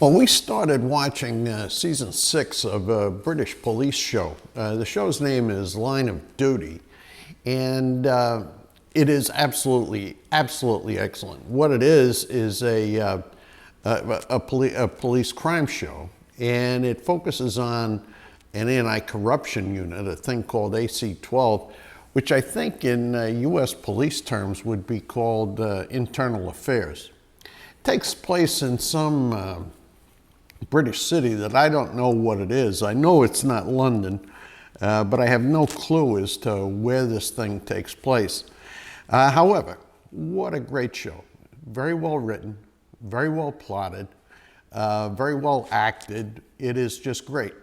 Well, we started watching season 6 of a British police show. The show's name is Line of Duty, and it is absolutely excellent. What it is a police crime show, and it focuses on an anti-corruption unit, a thing called AC-12, which I think in U.S. police terms would be called internal affairs. It takes place in some British city that I don't know what it is. I know it's not London, but I have no clue as to where this thing takes place. However, what a great show. Very well written, very well plotted, very well acted. It is just great.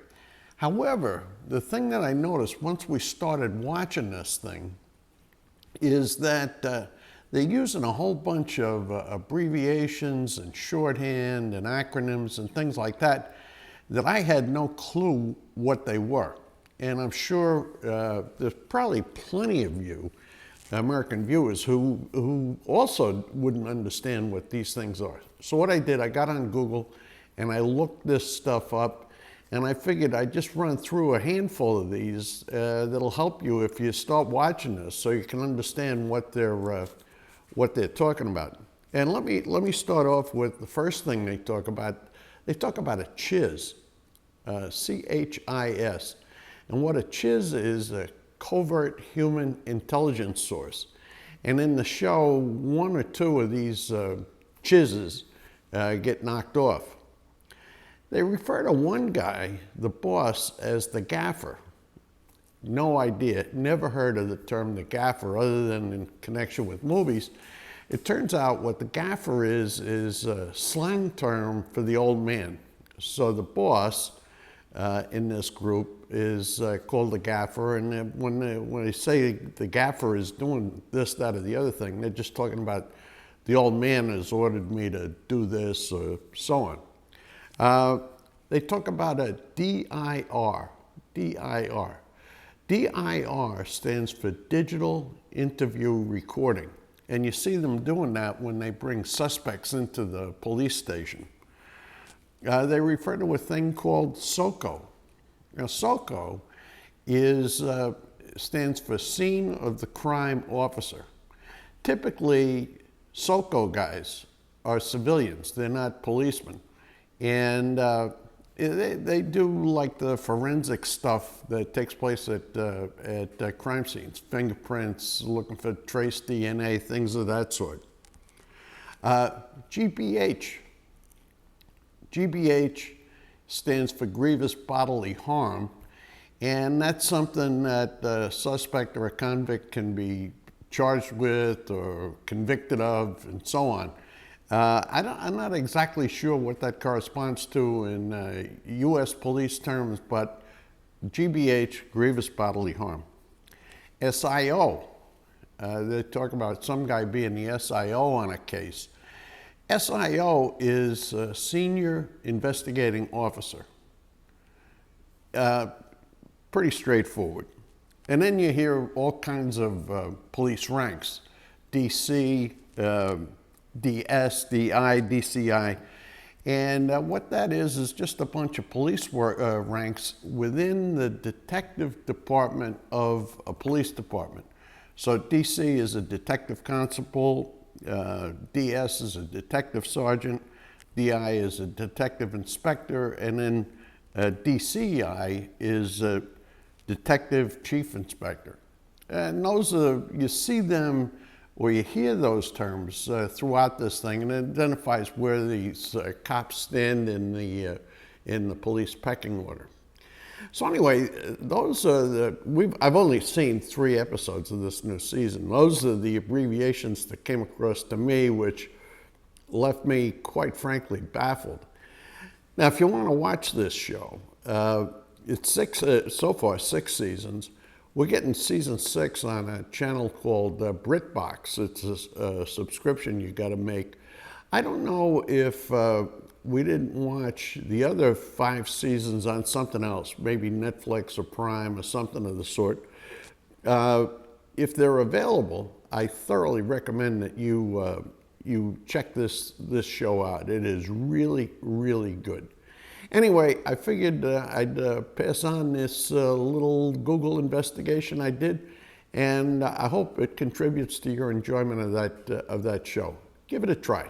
However, the thing that I noticed once we started watching this thing is that they're using a whole bunch of abbreviations and shorthand and acronyms and things like that that I had no clue what they were. And I'm sure there's probably plenty of you, American viewers, who also wouldn't understand what these things are. So what I did, I got on Google and I looked this stuff up, and I figured I'd just run through a handful of these that'll help you if you start watching this, so you can understand what they're talking about. And let me start off with the first thing they talk about. They talk about a CHIS, C-H-I-S. And what a CHIS is, a covert human intelligence source. And in the show, one or two of these CHISs get knocked off. They refer to one guy, the boss, as the gaffer. No idea, never heard of the term the gaffer other than in connection with movies. It turns out what the gaffer is a slang term for the old man. So the boss in this group is called the gaffer, and when they say the gaffer is doing this, that, or the other thing, they're just talking about the old man has ordered me to do this, or so on. They talk about a DIR. DIR stands for Digital Interview Recording. And you see them doing that when they bring suspects into the police station. They refer to a thing called SOCO. Now, SOCO stands for Scene of the Crime Officer. Typically, SOCO guys are civilians. They're not policemen. And they do like the forensic stuff that takes place at crime scenes, fingerprints, looking for trace DNA, things of that sort. GBH stands for grievous bodily harm, and that's something that a suspect or a convict can be charged with or convicted of, and so on. I'm not exactly sure what that corresponds to in U.S. police terms, but GBH, grievous bodily harm. SIO, they talk about some guy being the SIO on a case. SIO is a Senior Investigating Officer. Pretty straightforward. And then you hear all kinds of police ranks, DC, DS, DI, DCI, and what that is just a bunch of police ranks within the detective department of a police department. So DC is a detective constable, DS is a detective sergeant, DI is a detective inspector, and then DCI is a detective chief inspector. And those are, you see them, or you hear those terms throughout this thing, and it identifies where these cops stand in the police pecking order. So anyway, those are I've only seen 3 episodes of this new season. Those are the abbreviations that came across to me, which left me, quite frankly, baffled. Now, if you want to watch this show, it's so far 6 seasons. We're getting season 6 on a channel called BritBox. It's a subscription you got to make. I don't know if we didn't watch the other 5 seasons on something else, maybe Netflix or Prime or something of the sort. If they're available, I thoroughly recommend that you you check this show out. It is really, really good. Anyway, I figured I'd pass on this little Google investigation I did, and I hope it contributes to your enjoyment of that show. Give it a try.